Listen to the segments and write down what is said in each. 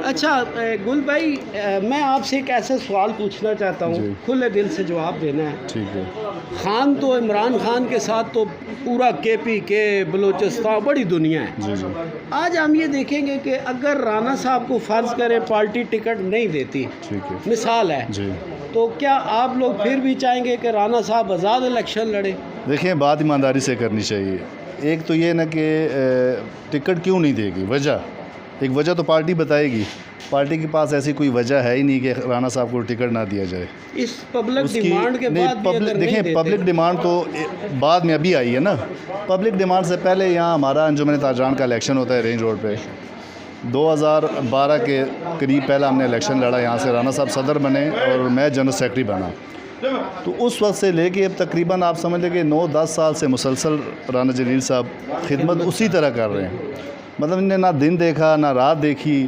अच्छा गुल भाई, मैं आपसे एक ऐसा सवाल पूछना चाहता हूँ, जी। खुले दिल से जवाब देना है। ठीक है। खान तो इमरान खान के साथ तो पूरा KPK बलूचिस्तान बड़ी दुनिया है। जी जी। आज हम ये देखेंगे कि अगर राना साहब को फ़र्ज़ करें पार्टी टिकट नहीं देती, ठीक है। मिसाल है, जी। तो क्या आप लोग फिर भी चाहेंगे कि राना साहब आज़ाद इलेक्शन लड़े? देखिए, बात ईमानदारी से करनी चाहिए। एक तो ये ना कि टिकट क्यों नहीं देगी, एक वजह तो पार्टी बताएगी। पार्टी के पास ऐसी कोई वजह है ही नहीं कि राना साहब को टिकट ना दिया जाए। इस पब्लिक डिमांड के बाद भी अगर नहीं देखिए, देते, पब्लिक डिमांड तो बाद में अभी आई है ना। पब्लिक डिमांड से पहले यहाँ हमारा अंजुमन ताजरान का इलेक्शन होता है रेंज रोड पे। 2012 के करीब पहला हमने इलेक्शन लड़ा, यहाँ से राना साहब सदर बने और मैं जनरल सेक्रेटरी बना। तो उस वक्त से लेके अब तकरीबन आप समझ लें कि 9-10 साल से मुसलसल राना जलील साहब खिदमत उसी तरह कर रहे हैं। मतलब इन्हें ना दिन देखा ना रात देखी।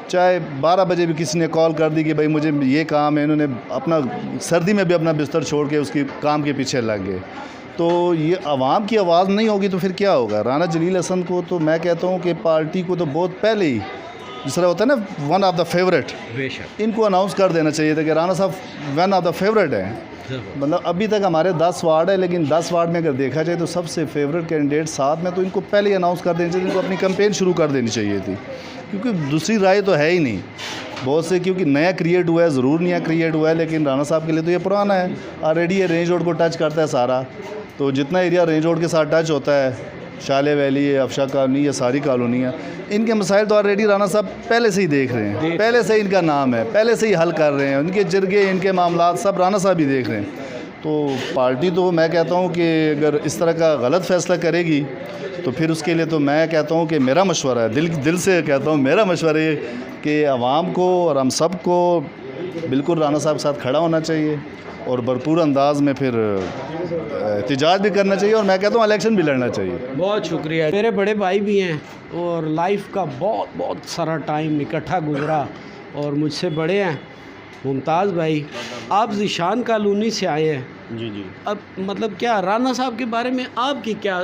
चाहे 12 बजे भी किसी ने कॉल कर दी कि भाई मुझे ये काम है, इन्होंने अपना सर्दी में भी अपना बिस्तर छोड़ के उसकी काम के पीछे लग गए। तो ये आवाम की आवाज़ नहीं होगी तो फिर क्या होगा। राना जलील हसन को तो मैं कहता हूँ कि पार्टी को तो बहुत पहले ही, जिस तरह होता है ना वन ऑफ द फेवरेट, इनको अनाउंस कर देना चाहिए था कि राना साहब वन ऑफ द फेवरेट हैं। मतलब अभी तक हमारे 10 वार्ड है, लेकिन 10 वार्ड में अगर देखा जाए तो सबसे फेवरेट कैंडिडेट 7 में, तो इनको पहले ही अनाउंस कर देना चाहिए, इनको अपनी कैंपेन शुरू कर देनी चाहिए थी, क्योंकि दूसरी राय तो है ही नहीं बहुत से। क्योंकि नया क्रिएट हुआ है, ज़रूर नया क्रिएट हुआ है, लेकिन राना साहब के लिए तो ये पुराना है ऑलरेडी। ये रेंज रोड को टच करता है सारा, तो जितना एरिया रेंज रोड के साथ टच होता है, शाले वैली है, अफशा कॉलोनी, ये सारी कॉलोनियाँ, इनके मसाइल तो ऑलरेडी राना साहब पहले से ही देख रहे हैं, पहले से ही इनका नाम है, पहले से ही हल कर रहे हैं। उनके जिरगे, इनके मामला सब राना साहब ही देख रहे हैं। तो पार्टी तो मैं कहता हूँ कि अगर इस तरह का गलत फ़ैसला करेगी तो फिर उसके लिए तो मैं कहता हूँ कि मेरा मशवरा है, दिल से कहता हूँ, मेरा मशवरा है कि आवाम को और हम सब को बिल्कुल राना साहब के साथ खड़ा होना चाहिए और भरपूर अंदाज में फिर एहतजाज भी करना चाहिए, और मैं कहता हूँ इलेक्शन भी लड़ना चाहिए। बहुत शुक्रिया। मेरे बड़े भाई भी हैं और लाइफ का बहुत सारा टाइम इकट्ठा गुजरा और मुझसे बड़े हैं। मुमताज़ भाई, आप ज़ीशान कॉलोनी से आए हैं। जी जी। अब मतलब क्या राना साहब के बारे में आपकी क्या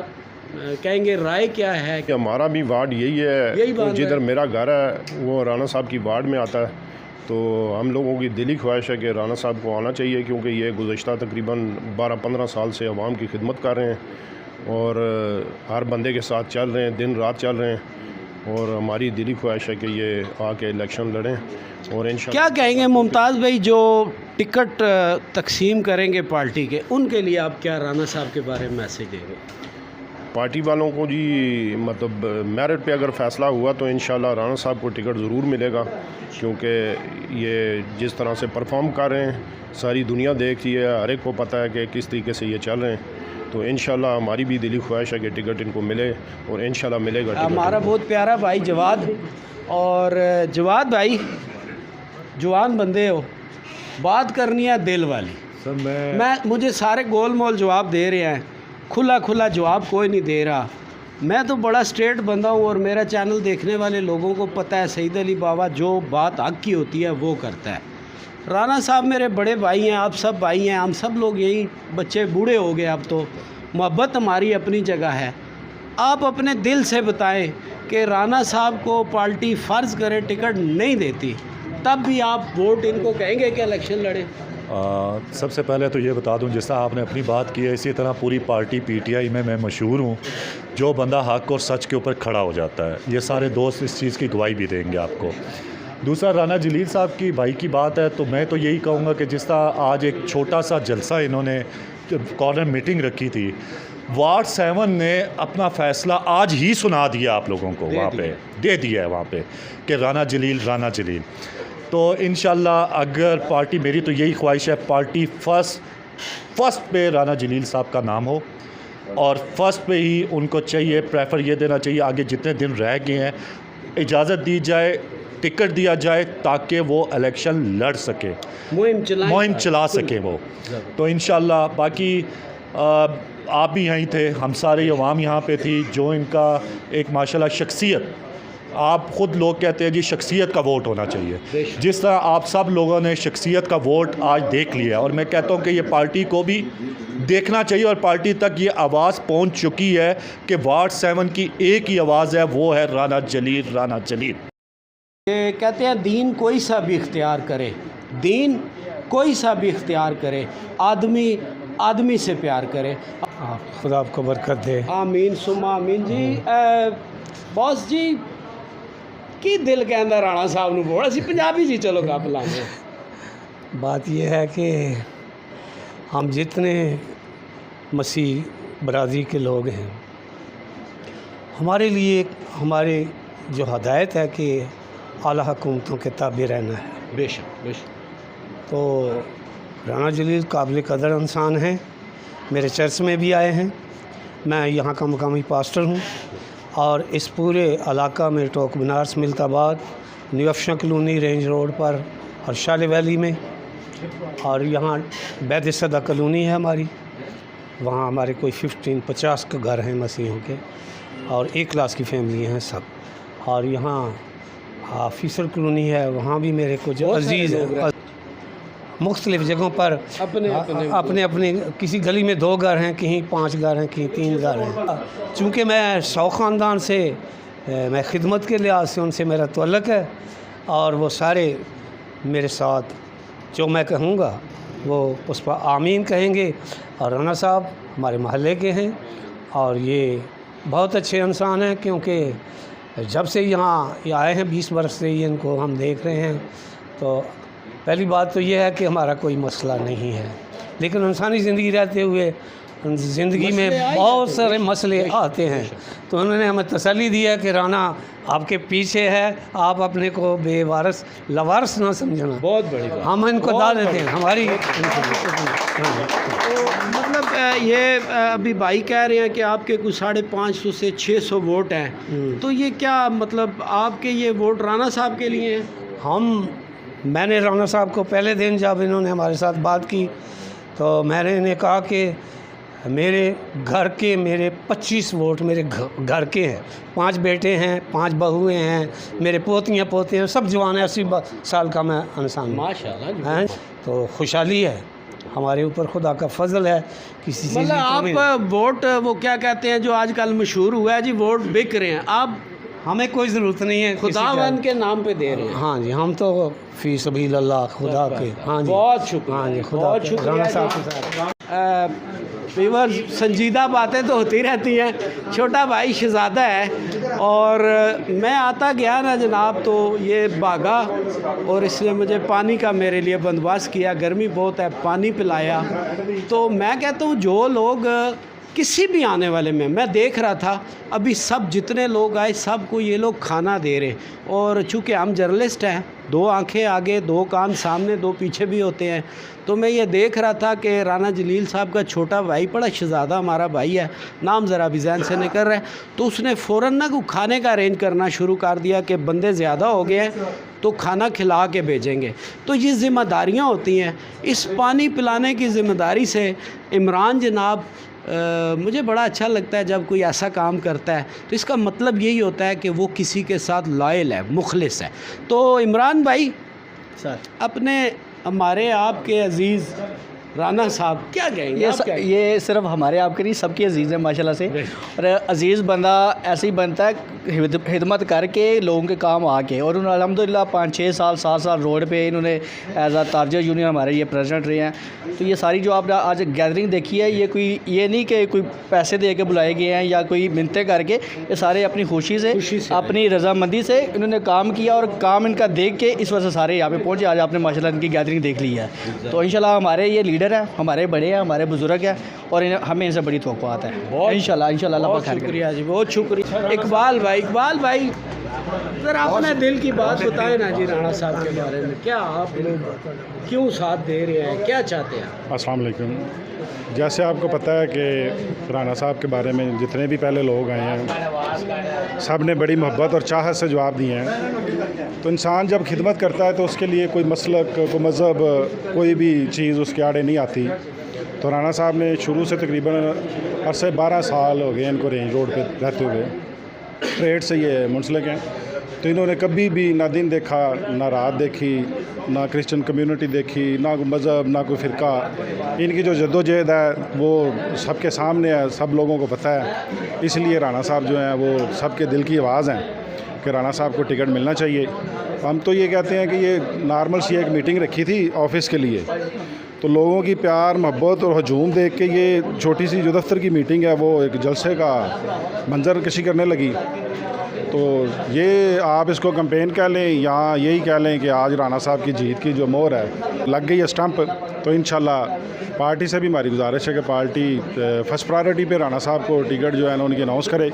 कहेंगे, राय क्या है? कि हमारा भी वार्ड यही है, यही बात जिधर है। मेरा घर है वो राना साहब की वार्ड में आता है। तो हम लोगों की दिली ख्वाहिश है कि राना साहब को आना चाहिए, क्योंकि ये गुज़श्ता तकरीबन 12-15 साल से आवाम की खिदमत कर रहे हैं और हर बंदे के साथ चल रहे हैं, दिन रात चल रहे हैं। और हमारी दिली ख्वाहिश है कि ये आके इलेक्शन लड़ें और इंशाल्लाह। क्या कहेंगे मुमताज़ भाई, जो टिकट तकसीम करेंगे पार्टी के, उनके लिए आप क्या राना साहब के बारे में मैसेज देंगे? पार्टी वालों को जी, मतलब मेरिट पे अगर फ़ैसला हुआ तो इंशाल्लाह राना साहब को टिकट ज़रूर मिलेगा, क्योंकि ये जिस तरह से परफॉर्म कर रहे हैं सारी दुनिया देखती है, हर एक को पता है कि किस तरीके से ये चल रहे हैं। तो इंशाल्लाह हमारी भी दिली ख्वाहिश है कि टिकट इनको मिले और इंशाल्लाह मिलेगा टिकट। हमारा बहुत प्यारा भाई जवाद, और जवाद भाई जवान बंदे हो, बात करनी है दिल वाली। मैं मुझे सारे गोल मोल जवाब दे रहे हैं, खुला जवाब कोई नहीं दे रहा। मैं तो बड़ा स्ट्रेट बंदा हूँ और मेरा चैनल देखने वाले लोगों को पता है, सईद अली बाबा जो बात हक की होती है वो करता है। राना साहब मेरे बड़े भाई हैं, आप सब भाई हैं, हम सब लोग यही बच्चे बूढ़े हो गए, अब तो मोहब्बत हमारी अपनी जगह है। आप अपने दिल से बताएं कि राना साहब को पार्टी फ़र्ज़ करे टिकट नहीं देती, तब भी आप वोट इनको कहेंगे कि इलेक्शन लड़ें? सबसे पहले तो ये बता दूं, जैसा आपने अपनी बात की है, इसी तरह पूरी पार्टी PTI में मैं मशहूर हूँ। जो बंदा हक और सच के ऊपर खड़ा हो जाता है, ये सारे दोस्त इस चीज़ की गवाही भी देंगे आपको। दूसरा, राना जलील साहब की भाई की बात है तो मैं तो यही कहूँगा कि जिस तरह आज एक छोटा सा जलसा इन्होंने कॉर्नर मीटिंग रखी थी, वार्ड 7 ने अपना फ़ैसला आज ही सुना दिया आप लोगों को, वहाँ पे दे दिया है वहाँ पे कि राना जलील। तो इंशाल्लाह अगर पार्टी, मेरी तो यही ख्वाहिश है, पार्टी फर्स्ट पे राना जलील साहब का नाम हो और फर्स्ट पे ही उनको चाहिए, प्रेफर ये देना चाहिए, आगे जितने दिन रह गए हैं इजाज़त दी जाए, टिकट दिया जाए ताकि वो इलेक्शन लड़ सके, मुहिम चला सके वो। तो इंशाल्लाह बाकी आप भी यहीं थे, हम सारे अवाम यहाँ पे थी, जो इनका एक माशाल्लाह शख्सियत, आप ख़ुद लोग कहते हैं जी शख्सियत का वोट होना चाहिए, जिस तरह आप सब लोगों ने शख्सियत का वोट आज देख लिया, और मैं कहता हूँ कि ये पार्टी को भी देखना चाहिए और पार्टी तक ये आवाज़ पहुँच चुकी है कि वार्ड 7 की एक ही आवाज़ है, वो है राना जलील। ये कहते हैं दीन कोई सा भी इख्तियार करे, दीन कोई सा भी इख्तियार करे, आदमी आदमी से प्यार करे। खुदा आपको बरकत दे। आमीन सुमा आमीन जी। बॉस जी की दिल कहता राणा साहब नूं वोट, असीं पंजाबी जी चलो गप लांगे। बात यह है कि हम जितने मसीह बरादरी के लोग हैं, हमारे लिए हमारे जो हदायत है कि आला हुकूमतों के ताबे रहना है। बेशक बेशक। तो राणा जलील काबिल कदर इंसान हैं, मेरे चर्च में भी आए हैं। मैं यहाँ का मकामी पास्टर हूँ और इस पूरे इलाका में टोक बनारस मिल्ताबाद, New Afsha colony range road पर और शाले वैली में, और यहाँ बैद सदा कॉलोनी है हमारी, वहाँ हमारे कोई 15-50 के घर हैं मसीहों के और एक क्लास की फैमिली हैं सब। और यहाँ ऑफिसर कॉलोनी है, वहाँ भी मेरे कुछ अजीज़ हैं। मुख्तलिफ़ जगहों पर अपने अपने किसी गली में 2 घर हैं, कहीं 5 घर हैं, कहीं 3 घर हैं। चूँकि मैं 100 ख़ानदान से मैं ख़िदमत के लिहाज से उनसे मेरा तअल्लुक़ है और वो सारे मेरे साथ जो मैं कहूँगा वो उस पर आमीन कहेंगे। और राणा साहब हमारे महल्ले के हैं और ये बहुत अच्छे इंसान हैं, क्योंकि जब से यहाँ ये आए हैं 20 वर्ष से ये इनको हम देख रहे हैं। तो पहली बात तो ये है कि हमारा कोई मसला नहीं है, लेकिन इंसानी ज़िंदगी रहते हुए ज़िंदगी में बहुत सारे मसले आते हैं। तो उन्होंने हमें तसल्ली दी है कि राणा आपके पीछे है, आप अपने को बेवारस लवारस ना समझना। बहुत बड़ी बात। हम इनको दाद देते हैं हमारी। तो मतलब ये अभी भाई कह रहे हैं कि आपके कुछ 550 से 600 वोट हैं, तो ये क्या मतलब आपके ये वोट राणा साहब के लिए हैं? मैंने राणा साहब को पहले दिन जब इन्होंने हमारे साथ बात की तो मैंने इन्हें कहा कि मेरे घर के मेरे 25 वोट मेरे घर के हैं। 5 बेटे हैं, 5 बहुएं हैं, मेरे पोतियाँ पोते हैं, सब जवान हैं। 80 साल का मैं इंसान माशाल्लाह हैं। तो खुशहाली है हमारे ऊपर, खुदा का फजल है। किसी चीज़ मतलब आप वोट वो क्या कहते हैं जो आजकल मशहूर हुआ है जी, वोट बिक रहे हैं, आप हमें कोई ज़रूरत नहीं है, खुदावंद के नाम पे दे रहे हैं। हाँ जी, हम तो फ़ी सबील अल्लाह खुदा के। हाँ जी, बहुत शुक्रिया। हाँ जी, खुदा बहुत के। शुक्रिया राणा जी। साहब के साथ व्यूअर, संजीदा बातें तो होती रहती हैं। छोटा भाई शहज़ादा है और मैं आता गया ना जनाब, तो ये भागा और इसने मुझे पानी का मेरे लिए बंदोबस्त किया। गर्मी बहुत है, पानी पिलाया। तो मैं कहता हूँ जो लोग किसी भी आने वाले में, मैं देख रहा था अभी सब जितने लोग आए सबको ये लोग खाना दे रहे। और चूँकि हम जर्नलिस्ट हैं, 2 आंखें आगे 2 कान सामने 2 पीछे भी होते हैं, तो मैं ये देख रहा था कि राणा जलील साहब का छोटा भाई, बड़ा शहज़ादा हमारा भाई है, नाम ज़रा भी ज़हन से निकल रहा है, तो उसने फ़ौरन ना को खाने का अरेंज करना शुरू कर दिया कि बंदे ज़्यादा हो गए हैं तो खाना खिला के भेजेंगे। तो ये ज़िम्मेदारियाँ होती हैं। इस पानी पिलाने की ज़िम्मेदारी से इमरान जनाब मुझे बड़ा अच्छा लगता है जब कोई ऐसा काम करता है, तो इसका मतलब यही होता है कि वो किसी के साथ लॉयल है, मुखलिस है। तो इमरान भाई सर, अपने हमारे आपके अजीज़ राणा साहब क्या कहेंगे? ये सिर्फ हमारे आपके नहीं, सबके अजीज़ हैं माशाल्लाह से। और अजीज़ बंदा ऐसे ही बनता है खिदमत करके लोगों के काम आके। और उन्होंने अल्हम्दुलिल्लाह 5-6 साल 7 साल रोड पे इन्होंने एज आ तारजा यूनियन हमारे ये प्रेसिडेंट रहे हैं। तो ये सारी जो आपने आज गैदरिंग देखी है, ये कोई ये नहीं कि कोई पैसे दे के बुलाए गए हैं या कोई मिन्नतें करके, ये सारे अपनी खुशी से अपनी रजामंदी से इन्होंने काम किया और काम इनका देख के इस वजह से सारे यहाँ पे पहुँचे। आज आपने माशाल्लाह इनकी गैदरिंग देख ली है। तो इंशाल्लाह हमारे ये लीडर हैं, हमारे बड़े हैं, हमारे बुजुर्ग हैं और हमें इनसे बड़ी तवक्कुआत है। इंशाल्लाह इंशाल्लाह। बहुत शुक्रिया जी, बहुत शुक्रिया। इकबाल भाई सर अपने दिल की बात बताएं ना जी राणा साहब के बारे में। क्या आप लोग क्यों साथ दे रहे हैं, क्या चाहते हैं? अस्सलाम वालेकुम। जैसे आपको पता है कि राणा साहब के बारे में जितने भी पहले लोग आए हैं, सब ने बड़ी मोहब्बत और चाहत से जवाब दिए हैं। तो इंसान जब खिदमत करता है तो उसके लिए कोई मसलक, कोई मज़हब, कोई भी चीज़ उसके आड़े नहीं आती। तो राणा साहब ने शुरू से तकरीबन अरसे 12 साल हो गए इनको रेंज रोड पे रहते हुए, ट्रेड से ये मुंसलिक हैं। तो इन्होंने कभी भी ना दिन देखा, ना रात देखी, ना क्रिश्चियन कम्युनिटी देखी, ना कोई मज़हब, ना कोई फ़िरका। इनकी जो जद्दोजहद है वो सबके सामने है, सब लोगों को पता है। इसलिए राणा साहब जो हैं वो सबके दिल की आवाज़ हैं कि राणा साहब को टिकट मिलना चाहिए। हम तो ये कहते हैं कि ये नॉर्मल सी एक मीटिंग रखी थी ऑफिस के लिए, तो लोगों की प्यार मोहब्बत और हजूम देख के ये छोटी सी जो दफ्तर की मीटिंग है वो एक जलसे का मंजर कशी करने लगी। तो ये आप इसको कैंपेन कह लें या यही कह लें कि आज राणा साहब की जीत की जो मोहर है लग गई है स्टंप, तो इंशाल्लाह पार्टी से भी हमारी गुजारिश है कि पार्टी फर्स्ट प्रायोरिटी पे राणा साहब को टिकट जो है ना उनकी अनाउंस करे,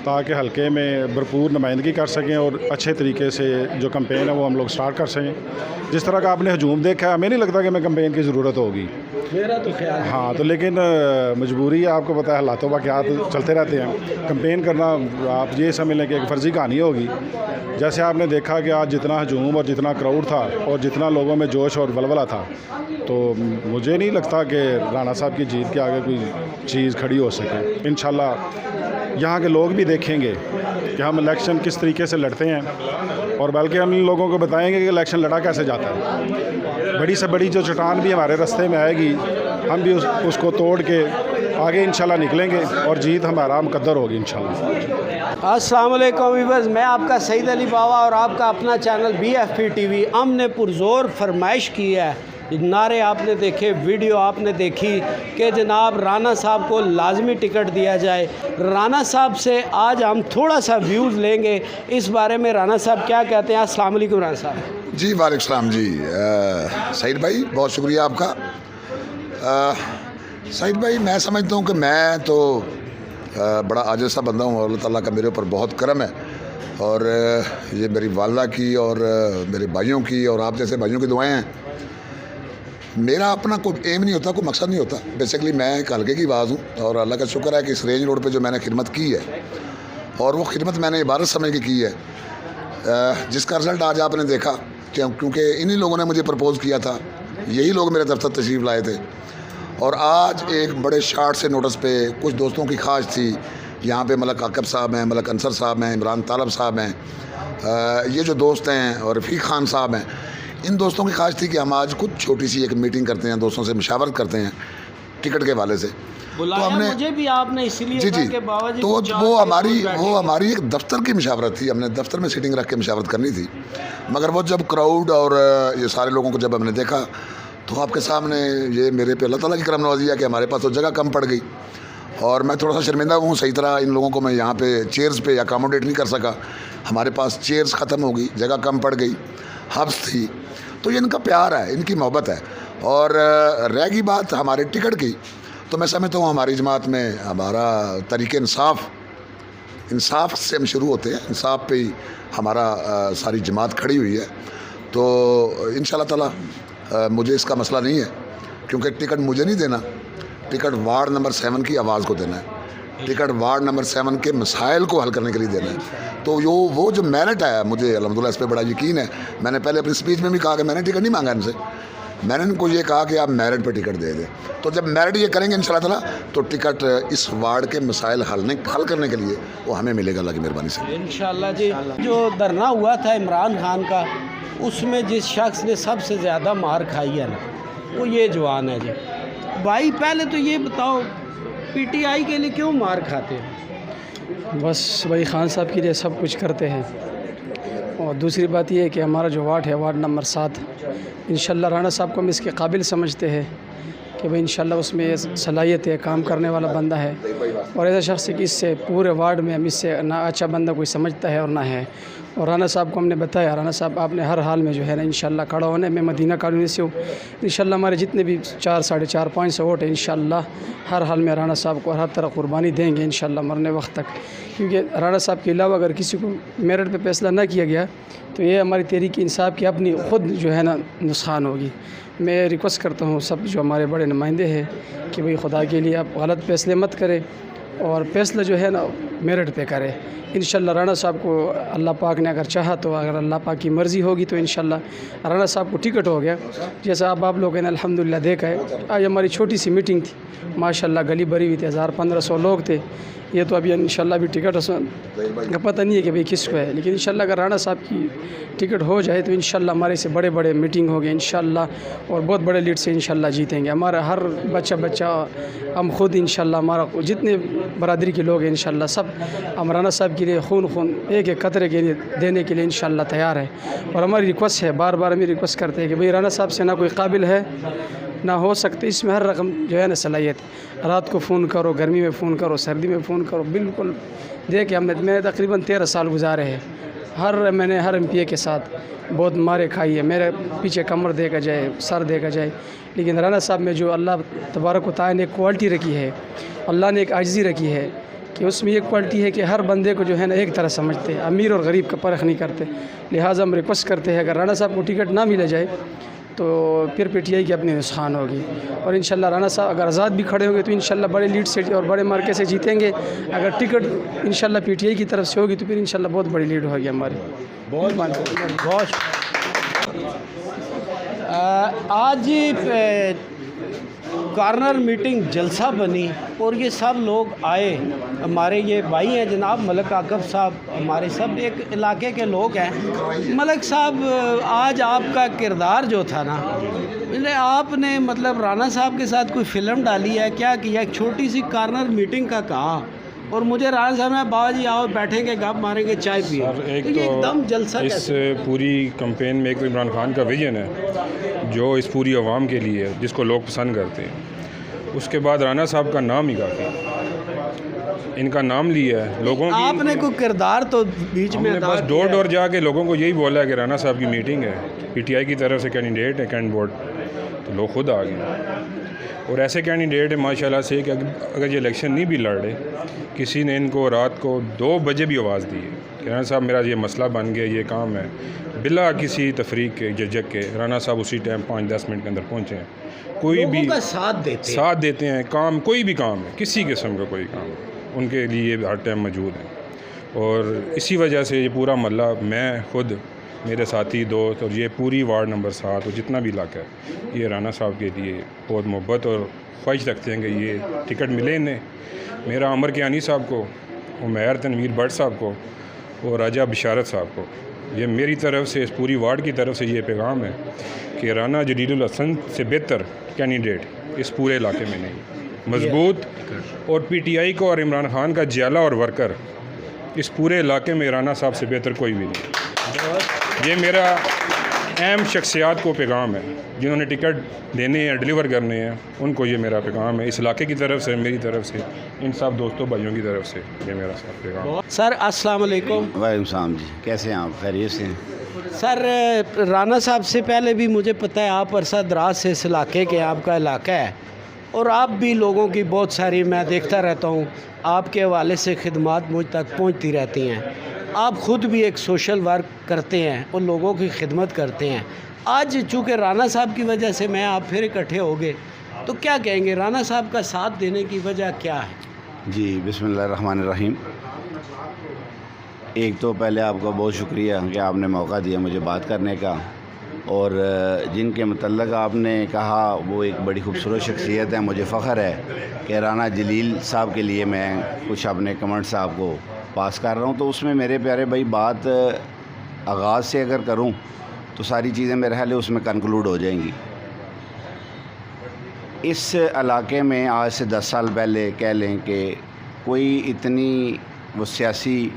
ताकि हल्के में भरपूर नुमाइंदगी कर सकें और अच्छे तरीके से जो कैंपेन है वो हम लोग स्टार्ट कर सकें। जिस तरह का आपने हजूम देखा है, हमें नहीं लगता कि हमें कैंपेन की ज़रूरत होगी, मेरा तो ख्याल है। हाँ, तो लेकिन मजबूरी है, आपको पता है हालातों का क्या चलते रहते हैं। कैंपेन करना आप ये समझ लें कि एक फ़र्ज़ी कहानी होगी। जैसे आपने देखा कि आज जितना हजूम और जितना क्राउड था और जितना लोगों में जोश और वलवला था, तो मुझे नहीं लगता कि राणा साहब की जीत के आगे कोई चीज़ खड़ी हो सके। इंशाल्लाह यहाँ के लोग भी देखेंगे कि हम इलेक्शन किस तरीके से लड़ते हैं, और बल्कि हम इन लोगों को बताएंगे कि इलेक्शन लड़ा कैसे जाता है। बड़ी से बड़ी जो चट्टान भी हमारे रास्ते में आएगी, हम भी उसको तोड़ के आगे इंशाल्लाह निकलेंगे और जीत हमारा मुकद्दर होगी इंशाल्लाह। अस्सलाम वालेकुम व्यूअर्स, मैं आपका सईद अली बावा और आपका अपना चैनल BFP TV। हमने पुरजोर फरमाइश की है, नारे आपने देखे, वीडियो आपने देखी कि जनाब राणा साहब को लाजमी टिकट दिया जाए। राणा साहब से आज हम थोड़ा सा व्यूज़ लेंगे इस बारे में, राणा साहब क्या कहते हैं। अस्सलाम वालेकुम राणा साहब। जी वालेकुम सलाम जी। सईद भाई बहुत शुक्रिया आपका। सईद भाई मैं समझता हूँ कि मैं तो बड़ा आजिज़ सा बंदा हूँ और अल्लाह ताला का मेरे ऊपर बहुत करम है, और ये मेरी वालदा की और मेरे भाइयों की और आप जैसे भाइयों की दुआएं हैं। मेरा अपना कोई एम नहीं होता, कोई मकसद नहीं होता। बेसिकली मैं एक हल्के की आवाज़ हूँ और अल्लाह का शुक्र है कि इस रेंज रोड पे जो मैंने खिदमत की है, और वो खिदमत मैंने इबारत समझ के की है, जिसका रिज़ल्ट आज आपने देखा। क्योंकि इन्हीं लोगों ने मुझे प्रपोज़ किया था, यही लोग मेरे दफ्तर तशरीफ़ लाए थे, और आज एक बड़े शार्ट से नोटिस पे कुछ दोस्तों की ख्वाहिश थी। यहाँ पे मलक आकब साहब हैं, मलक अंसर साहब हैं, इमरान तालब साहब हैं, ये जो दोस्त हैं, और रफ़ीक खान साहब हैं, इन दोस्तों की ख्वाहिश थी कि हम आज कुछ छोटी सी एक मीटिंग करते हैं, दोस्तों से मशावरत करते हैं टिकट के हवाले से। तो हमने मुझे भी आपने इसीलिए जी कहा कि बाबा जी तो को वो हमारी एक दफ्तर की मशावरत थी। हमने दफ्तर में सीटिंग रख के मशावरत करनी थी, मगर वो जब क्राउड और ये सारे लोगों को जब हमने देखा, तो आपके सामने ये मेरे पे अल्लाह ताला की करम नवाज़ी है कि हमारे पास तो जगह कम पड़ गई, और मैं थोड़ा सा शर्मिंदा हूँ। सही तरह इन लोगों को मैं यहाँ पे चेयर्स पे अकामोडेट नहीं कर सका। हमारे पास चेयर्स ख़त्म हो गई, जगह कम पड़ गई, हब्स थी। तो ये इनका प्यार है, इनकी मोहब्बत है। और रह गई बात हमारे टिकट की, तो मैं समझता हूँ हमारी जमात में हमारा तरीक़े इंसाफ से हम शुरू होते हैं, इंसाफ पे ही हमारा सारी जमात खड़ी हुई है। तो इंशाल्लाह ताला मुझे इसका मसला नहीं है, क्योंकि टिकट मुझे नहीं देना, टिकट वार्ड नंबर 7 की आवाज़ को देना है, टिकट वार्ड नंबर 7 के मसाइल को हल करने के लिए देना है। तो वो जो मेरिट है, मुझे अल्हम्दुलिल्लाह इस पर बड़ा यकीन है। मैंने पहले अपनी स्पीच में भी कहा कि मैंने टिकट नहीं मांगा इनसे, मैंने इनको ये कहा कि आप मेरिट पे टिकट दे दें। तो जब मेरिट ये करेंगे इंशाल्लाह ताला, तो टिकट इस वार्ड के मसाइल हल करने के लिए वो हमें मिलेगा अल्लाह की मेहरबानी से इंशाल्लाह जी। जो धरना हुआ था इमरान खान का, उसमें जिस शख्स ने सबसे ज़्यादा मार खाई है ना, वो ये जवान है जी। भाई पहले तो ये बताओ, PTI के लिए क्यों मार खाते हो? बस भाई खान साहब के लिए सब कुछ करते हैं। और दूसरी बात यह है कि हमारा जो वार्ड है, वार्ड नंबर 7, इंशाल्लाह राणा साहब को हम इसके काबिल समझते हैं कि भाई इंशाल्लाह उसमें सलाहियत है, काम करने वाला बंदा है, और ऐसा शख्स है कि इससे पूरे वार्ड में हम इससे ना अच्छा बंदा कोई समझता है और ना है। और राणा साहब को हमने बताया, राणा साहब आपने हर हाल में जो है ना इंशाल्लाह खड़ा होने में, मदीना कॉलोनी से हूँ, इंशाल्लाह हमारे जितने भी 4, 4.5, 500 वोट है, इंशाल्लाह हर हाल में राणा साहब को हर तरह कुर्बानी देंगे इंशाल्लाह मरने वक्त तक। क्योंकि राणा साहब के अलावा अगर किसी को मेरिट पे फैसला ना किया गया, तो ये हमारी तहरीक इंसाफ की अपनी ख़ुद जो है ना नुकसान होगी। मैं रिक्वेस्ट करता हूँ सब जो हमारे बड़े नुमाइंदे हैं कि भाई खुदा के लिए आप गलत फैसले मत करें, और फैसला जो है ना मेरिट पे करें। इंशाल्लाह राणा साहब को अल्लाह पाक ने अगर चाहा, तो अगर अल्लाह पाक की मर्ज़ी होगी, तो इंशाल्लाह राणा साहब को टिकट हो गया। जैसा आप लोगों ने अल्हम्दुलिल्लाह देखा है, आज हमारी छोटी सी मीटिंग थी, माशाल्लाह गली भरी हुई थी, 1000-1500 लोग थे। ये तो अभी इंशाल्लाह भी टिकट का पता नहीं है कि भाई किसको है, लेकिन इंशाल्लाह अगर राणा साहब की टिकट हो जाए तो इंशाल्लाह हमारे से बड़े बड़े मीटिंग होंगे इंशाल्लाह, और बहुत बड़े लीड से इंशाल्लाह जीतेंगे। हमारा हर बच्चा हम खुद इंशाल्लाह, हमारा जितने बरादरी के लोग हैं इंशाल्लाह सब हम राणा साहब के लिए खून एक एक कतरे के लिए देने के लिए इंशाल्लाह तैयार है। और हमारी रिक्वेस्ट है, बार बार हमें रिक्वेस्ट करते हैं कि भाई राणा साहब से ना कोई काबिल है ना हो सकते, इसमें हर रकम जो है ना सलाहियत, रात को फ़ोन करो, गर्मी में फ़ोन करो, सर्दी में फ़ोन करो, बिल्कुल देखिए मैं तकरीबन 13 साल गुजारे हैं। मैंने हर MPA के साथ बहुत मारे खाई है, मेरे पीछे कमर देखा जाए, सर देखा जाए, लेकिन राणा साहब में जो अल्लाह तबारक व तआला ने एक क्वालिटी रखी है, अल्लाह ने एक आजिज़ी रखी है कि उसमें एक क्वालिटी है कि हर बंदे को जो है ना एक तरह समझते हैं, अमीर और गरीब का फ़र्क नहीं करते। लिहाजा हम रिक्वेस्ट करते हैं अगर राणा साहब को टिकट ना मिला जाए तो फिर PTI की अपनी नुकसान होगी, और इंशाल्लाह राणा साहब अगर आज़ाद भी खड़े होंगे तो इंशाल्लाह बड़े लीड से और बड़े मार्के से जीतेंगे। अगर टिकट इंशाल्लाह PTI की तरफ से होगी तो फिर इंशाल्लाह बहुत बड़ी लीड होगी हमारी। बहुत आज कॉर्नर मीटिंग जलसा बनी और ये सब लोग आए, हमारे ये भाई हैं जनाब मलक आकब साहब, हमारे सब एक इलाके के लोग हैं। मलक साहब, आज आपका किरदार जो था ना, आपने मतलब राणा साहब के साथ कोई फ़िल्म डाली है, क्या किया? एक छोटी सी कॉर्नर मीटिंग का कहा और मुझे राणा साहब ने बाबा जी आओ बैठेंगे, गप मारेंगे, चाय पिए। एक तो ये एकदम जलसा इस पूरी कैंपेन में एक तो इमरान खान का विजन है जो इस पूरी आवाम के लिए है, जिसको लोग पसंद करते हैं। उसके बाद राणा साहब का नाम ही काफ़ी, इनका नाम लिया है लोगों की। आपने कोई किरदार तो बीच में बस डोर डोर जाके लोगों को यही बोला है कि राणा साहब की मीटिंग है, PTI की तरफ से कैंडिडेट है, कैंड वोट, तो लोग खुद आ गए। और ऐसे कैंडिडेट है माशाल्लाह से कि अगर ये इलेक्शन नहीं भी लड़े, किसी ने इनको रात को 2 बजे भी आवाज़ दी है कि राणा साहब मेरा ये मसला बन गया, ये काम है, बिला किसी तफरीक के झिझक के राणा साहब उसी टाइम 5-10 मिनट के अंदर पहुँचे हैं। कोई भी साथ देते हैं, काम कोई भी काम है, किसी किस्म का कोई काम है, उनके लिए हर टाइम मौजूद हैं। और इसी वजह से ये पूरा मल्ला, मैं खुद, मेरे साथी दोस्त और ये पूरी वार्ड नंबर 7 और जितना भी इलाका है, ये राणा साहब के लिए बहुत मोहब्बत और ख्वाहिश रखते हैं कि ये टिकट मिले इन्हें, मेरा अमर कियानी साहब को, उमैर तनवीर भट्ट साहब को और राजा बिशारत साहब को। ये मेरी तरफ से, इस पूरी वार्ड की तरफ से ये पैगाम है कि राणा जलीलुल हसन से बेहतर कैंडिडेट इस पूरे इलाके में नहीं, मजबूत। और PTI को और इमरान खान का जियाला और वर्कर इस पूरे इलाके में राणा साहब से बेहतर कोई भी नहीं। ये मेरा अहम शख्सियात को पैगाम है, जिन्होंने टिकट देने हैं, डिलीवर करने हैं, उनको ये मेरा पैगाम है, इस इलाके की तरफ से, मेरी तरफ से, इन सब दोस्तों भाइयों की तरफ से ये मेरा सब पैगाम है। सर अस्सलाम वालेकुम। वालेकुम सलाम जी, कैसे हैं आप? खैरियत से? सर राणा साहब से पहले भी मुझे पता है आप अरसा दराज से इस इलाके के, आपका इलाका है और आप भी लोगों की बहुत सारी, मैं देखता रहता हूँ, आपके हवाले से खिदमत मुझ तक पहुँचती रहती हैं। आप ख़ुद भी एक सोशल वर्क करते हैं और लोगों की खिदमत करते हैं। आज चूँकि राणा साहब की वजह से मैं आप फिर इकट्ठे हो गए, तो क्या कहेंगे, राणा साहब का साथ देने की वजह क्या है? जी बिस्मिल्लाहिर्रहमानिर्रहीम। एक तो पहले आपका बहुत शुक्रिया कि आपने मौका दिया मुझे बात करने का, और जिनके मतलब आपने कहा वो एक बड़ी खूबसूरत शख्सियत है। मुझे फ़ख्र है कि राणा जलील साहब के लिए मैं कुछ अपने कमेंट्स आपको पास कर रहा हूँ। तो उसमें मेरे प्यारे भाई बात आगाज़ से अगर करूँ तो सारी चीज़ें मेरे ख्याल उसमें कंक्लूड हो जाएंगी। इस इलाके में आज से 10 साल पहले कह लें कि कोई इतनी वो सियासी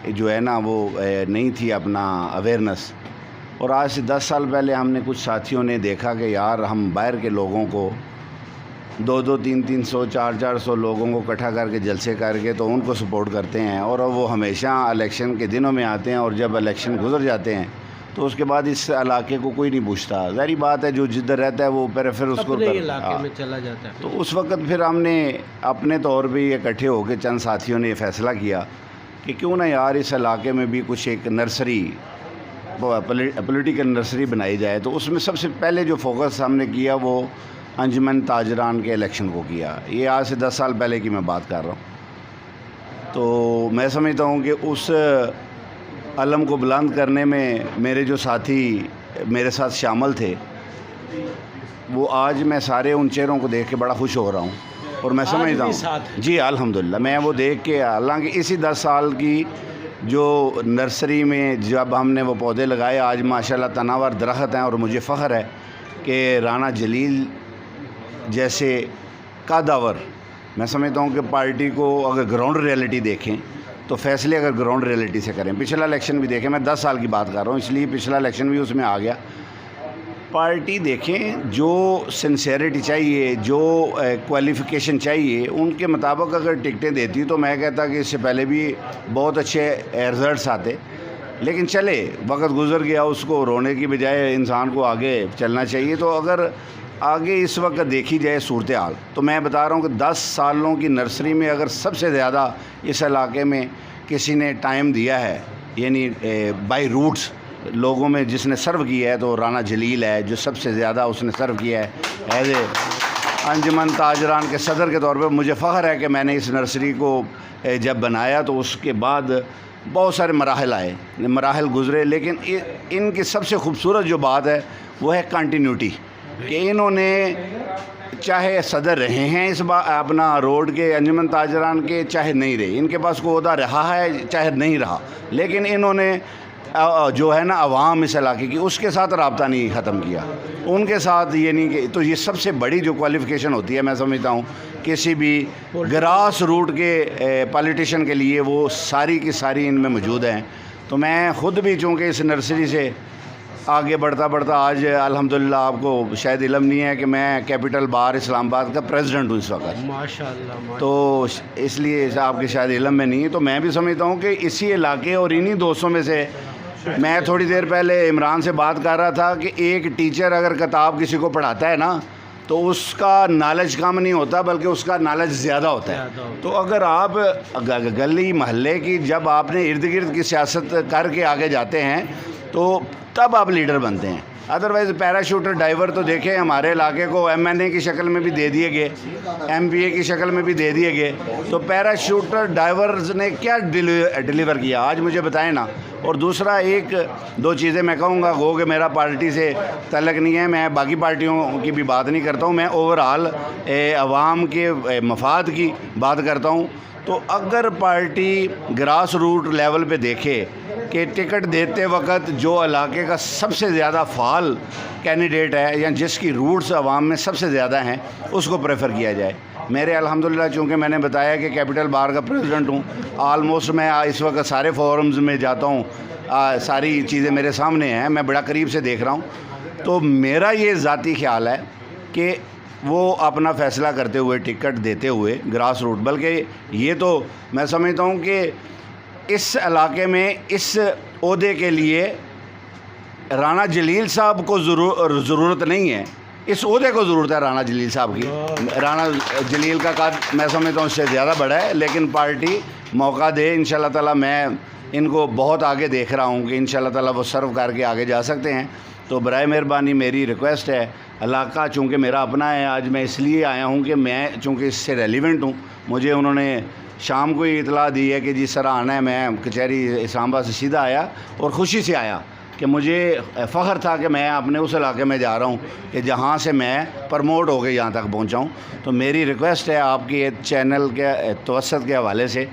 जो है ना वो नहीं थी अपना अवेयरनेस, और आज से 10 साल पहले हमने कुछ साथियों ने देखा कि यार हम बाहर के लोगों को 200, 300, 400 लोगों को इकट्ठा करके जलसे करके तो उनको सपोर्ट करते हैं, और वो हमेशा इलेक्शन के दिनों में आते हैं, और जब इलेक्शन गुजर जाते हैं तो उसके बाद इस इलाके को कोई नहीं पूछता। ज़ाहिर बात है, जो जिधर रहता है वो फिर उसको इलाके में चला जाता है। तो उस वक्त फिर हमने अपने तौर पे इकट्ठे होकर चंद साथियों ने फ़ैसला किया कि क्यों ना यार इस इलाके में भी कुछ एक नर्सरी, पॉलिटिकल नर्सरी बनाई जाए। तो उसमें सबसे पहले जो फोकस हमने किया वो अंजुमन ताजरान के इलेक्शन को किया। ये आज से 10 साल पहले की मैं बात कर रहा हूँ। तो मैं समझता हूँ कि उस अलम को बुलंद करने में मेरे जो साथी मेरे साथ शामिल थे, वो आज मैं सारे उन चेहरों को देख के बड़ा खुश हो रहा हूँ और मैं समझता भी हूँ साथ जी अल्हम्दुलिल्लाह, मैं वो देख के, हालांकि इसी 10 साल की जो नर्सरी में जब हमने वो पौधे लगाए, आज माशाल्लाह तनावर दरख्त हैं, और मुझे फ़ख्र है कि राना जलील जैसे कादावर, मैं समझता हूँ कि पार्टी को अगर ग्राउंड रियलिटी देखें तो फैसले अगर ग्राउंड रियलिटी से करें, पिछला इलेक्शन भी देखें, मैं 10 साल की बात कर रहा हूँ इसलिए पिछला इलेक्शन भी उसमें आ गया, पार्टी देखें जो सिंसेरिटी चाहिए, जो क्वालिफ़िकेशन चाहिए, उनके मुताबिक अगर टिकटें देती तो मैं कहता कि इससे पहले भी बहुत अच्छे रिज़ल्ट्स आते, लेकिन चले वक्त गुजर गया, उसको रोने की बजाय इंसान को आगे चलना चाहिए। तो अगर आगे इस वक्त देखी जाए सूरत हाल, तो मैं बता रहा हूँ कि 10 सालों की नर्सरी में अगर सबसे ज़्यादा इस इलाके में किसी ने टाइम दिया है, यानी बाई रूट्स लोगों में जिसने सर्व किया है, तो राना जलील है जो सबसे ज़्यादा उसने सर्व किया है एज ए अंजुमन ताजरान के सदर के तौर पर। मुझे फ़ख्र है कि मैंने इस नर्सरी को जब बनाया तो उसके बाद बहुत सारे मराहल आए, मराहल गुज़रे, लेकिन इनकी सबसे खूबसूरत जो बात है वो है कंटिन्यूटी, कि इन्होंने चाहे सदर रहे हैं इस बार अपना रोड के अंजुमन ताजरान के, चाहे नहीं रहे, इनके पास कोई ओहदा रहा है चाहे नहीं रहा, लेकिन इन्होंने जो है ना अवाम इस इलाके की, उसके साथ रब्ता नहीं ख़त्म किया, उनके साथ ये नहीं कि, तो ये सबसे बड़ी जो क्वालिफ़िकेशन होती है मैं समझता हूँ किसी भी ग्रास रूट के पॉलिटिशियन के लिए, वो सारी की सारी इनमें मौजूद हैं। तो मैं ख़ुद भी चूँकि इस नर्सरी से आगे बढ़ता बढ़ता आज अल्हम्दुलिल्लाह, आपको शायद इल्म नहीं है कि मैं कैपिटल बार इस्लामाबाद का प्रेसिडेंट हूँ इस वक्त, माशाल्लाह। तो इसलिए आपके शायद इल्म में नहीं है। तो मैं भी समझता हूँ कि इसी इलाके और इन्हीं दोस्तों में से, मैं थोड़ी देर पहले इमरान से बात कर रहा था कि एक टीचर अगर किताब किसी को पढ़ाता है ना, तो उसका नॉलेज कम नहीं होता बल्कि उसका नॉलेज ज़्यादा होता है। तो अगर आप गली महल्ले की जब आपने इर्द गिर्द की सियासत करके आगे जाते हैं तो तब आप लीडर बनते हैं। अदरवाइज़ पैराशूटर डाइवर तो देखें, हमारे इलाके को MNA की शक्ल में भी दे दिए गए, MPA की शक्ल में भी दे दिए गए, तो पैराशूटर डाइवर्स ने क्या डिलीवर किया आज मुझे बताएं ना। और दूसरा, एक दो चीज़ें मैं कहूँगा, गो कि मेरा पार्टी से तल्लक नहीं है, मैं बाकी पार्टियों की भी बात नहीं करता हूँ, मैं ओवरऑल अवाम के मफाद की बात करता हूँ। तो अगर पार्टी ग्रास रूट लेवल पे देखे कि टिकट देते वक्त जो इलाके का सबसे ज़्यादा फाल कैंडिडेट है या जिसकी रूट्स अवाम में सबसे ज़्यादा हैं, उसको प्रेफर किया जाए। मेरे अल्हम्दुलिल्लाह, चूँकि मैंने बताया कि कैपिटल बार का प्रेसिडेंट हूँ, आलमोस्ट मैं इस वक्त सारे फोरम्स में जाता हूँ, सारी चीज़ें मेरे सामने हैं, मैं बड़ा करीब से देख रहा हूँ। तो मेरा ये ज़ाती ख्याल है कि वो अपना फ़ैसला करते हुए, टिकट देते हुए ग्रास रूट, बल्कि ये तो मैं समझता हूँ कि इस इलाके में इस ओहदे के लिए राना जलील साहब को ज़रूरत नहीं है, इस ओहदे को ज़रूरत है राना जलील साहब की। राना जलील का कद मैं समझता हूँ उससे ज़्यादा बड़ा है, लेकिन पार्टी मौका दे, इंशाल्लाह ताला मैं इनको बहुत आगे देख रहा हूँ कि इंशाल्लाह ताला वो सर्व करके आगे जा सकते हैं। तो बराए मेहरबानी मेरी रिक्वेस्ट है, इलाका चूँकि मेरा अपना है, आज मैं इसलिए आया हूँ कि मैं चूँकि इससे रेलिवेंट हूँ, मुझे उन्होंने शाम को ही इतला दी है कि जिस तरह आना है, मैं कचहरी इस्लामाबाद से सीधा आया और ख़ुशी से आया कि मुझे फ़ख्र था कि मैं अपने उस इलाके में जा रहा हूँ कि जहाँ से मैं प्रमोट हो के यहाँ तक पहुँचा हूँ। तो मेरी रिक्वेस्ट है आपके चैनल के तवस्सुत के हवाले से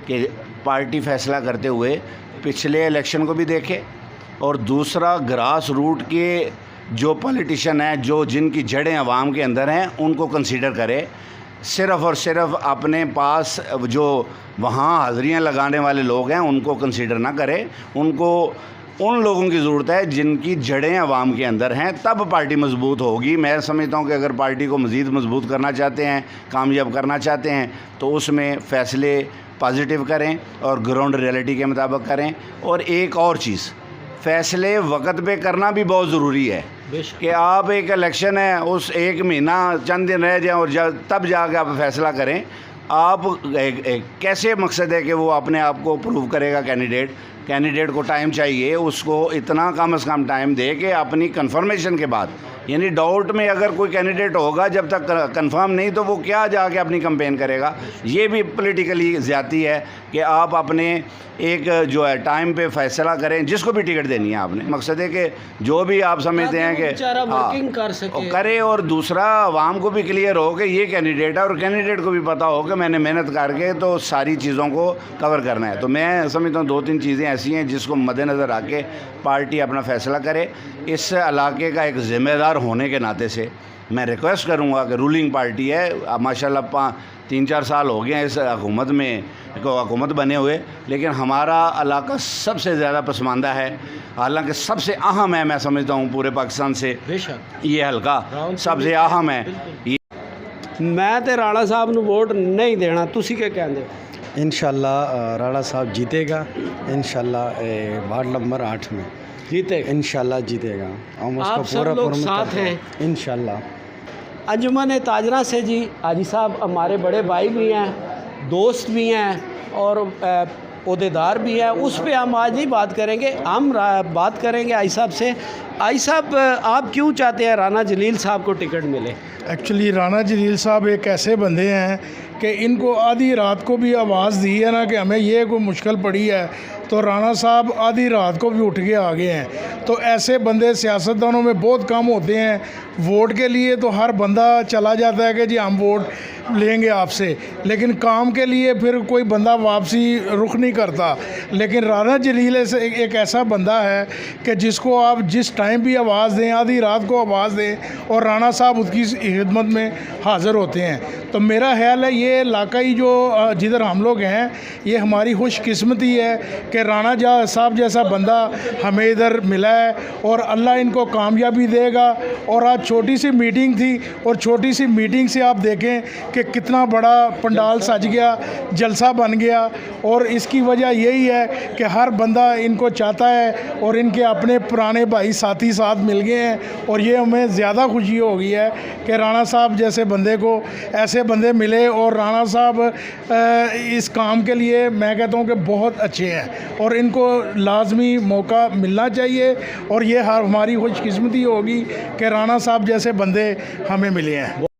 कि पार्टी फ़ैसला करते हुए पिछले इलेक्शन को भी देखे, और दूसरा ग्रास रूट के जो पॉलिटिशियन हैं, जो जिनकी जड़ें अवाम के अंदर हैं, उनको कंसीडर करे। सिर्फ़ और सिर्फ अपने पास जो वहाँ हाज़िरियाँ लगाने वाले लोग हैं उनको कंसीडर ना करें, उनको उन लोगों की ज़रूरत है जिनकी जड़ें अवाम के अंदर हैं, तब पार्टी मजबूत होगी। मैं समझता हूँ कि अगर पार्टी को मज़ीद मजबूत करना चाहते हैं, कामयाब करना चाहते हैं, तो उसमें फ़ैसले पॉजिटिव करें और ग्राउंड रियलिटी के मुताबिक करें। और एक और चीज़, फ़ैसले वक्त पे करना भी बहुत ज़रूरी है कि आप एक इलेक्शन है, उस एक महीना चंद दिन रह जाएँ और तब जाके आप फ़ैसला करें। आप कैसे मकसद है कि वो अपने आप को प्रूव करेगा कैंडिडेट को टाइम चाहिए, उसको इतना कम से कम टाइम दे के अपनी कन्फर्मेशन के बाद यानी डाउट में अगर कोई कैंडिडेट होगा, जब तक कंफर्म नहीं तो वो क्या जाके अपनी कैंपेन करेगा। ये भी पॉलिटिकली ज़्यादती है कि आप अपने एक जो है टाइम पे फैसला करें, जिसको भी टिकट देनी है आपने। मकसद है कि जो भी आप समझते हैं कि वर्किंग कर सके करे, और दूसरा आवाम को भी क्लियर हो कि ये कैंडिडेट है, और कैंडिडेट को भी पता हो कि मैंने मेहनत करके तो सारी चीज़ों को कवर करना है। तो मैं समझता हूँ 2-3 चीज़ें ऐसी हैं जिसको मद्देनज़र रख के पार्टी अपना फ़ैसला करे। इस इलाके का एक ज़िम्मेदार होने के नाते से मैं रिक्वेस्ट करूँगा कि रूलिंग पार्टी है, अब माशाल्लाह 3-4 साल हो गए हैं इस हुकूमत बने हुए, लेकिन हमारा इलाका सबसे ज़्यादा पसमानदा है। हालांकि सबसे अहम है, मैं समझता हूँ पूरे पाकिस्तान से ये हल्का सबसे अहम है। मैं तो राणा साहब ਨੂੰ ਵੋਟ नहीं देना, ਤੁਸੀਂ क्या कहते हो? इंशाल्लाह राणा साहब जीतेगा, इंशाल्लाह वार्ड नंबर 8 में जीतेगा, इंशाल्लाह जीतेगा। हम आप उसको सब पूरा लोग पूरा साथ हैं इंशाल्लाह। अंजुमन ताजना से जी हाजी साहब हमारे बड़े भाई भी हैं, दोस्त भी हैं और ओहदेदार भी हैं। उस पे हम आज नहीं बात करेंगे, हम बात करेंगे आई साहब से। आई साहब, आप क्यों चाहते हैं राना जलील साहब को टिकट मिले? एक्चुअली राना जलील साहब एक ऐसे बंदे हैं कि इनको आधी रात को भी आवाज़ दी है ना कि हमें ये कोई मुश्किल पड़ी है, तो राणा साहब आधी रात को भी उठ के आ गए हैं। तो ऐसे बंदे सियासतदानों में बहुत कम होते हैं। वोट के लिए तो हर बंदा चला जाता है कि जी हम वोट लेंगे आपसे, लेकिन काम के लिए फिर कोई बंदा वापसी रुख नहीं करता। लेकिन राना जलील एक ऐसा बंदा है कि जिसको आप जिस टाइम भी आवाज़ दें, आधी रात को आवाज़ दें, और राणा साहब उसकी खिदमत में हाज़िर होते हैं। तो मेरा ख्याल है ये इलाकाई जो जिधर हम लोग हैं, ये हमारी खुशकिस्मती है कि राणा साहब जैसा बंदा हमें इधर मिला है, और अल्लाह इनको कामयाबी देगा। और आज छोटी सी मीटिंग थी, और छोटी सी मीटिंग से आप देखें कि कितना बड़ा पंडाल सज गया, जलसा बन गया। और इसकी वजह यही है कि हर बंदा इनको चाहता है, और इनके अपने पुराने भाई साथी साथ मिल गए हैं। और ये हमें ज़्यादा खुशी हो गई है कि राणा साहब जैसे बंदे को ऐसे बंदे मिले, और राणा साहब इस काम के लिए मैं कहता हूँ कि बहुत अच्छे हैं, और इनको लाजमी मौका मिलना चाहिए। और ये हमारी खुशकिस्मती होगी कि राणा साहब जैसे बंदे हमें मिले हैं।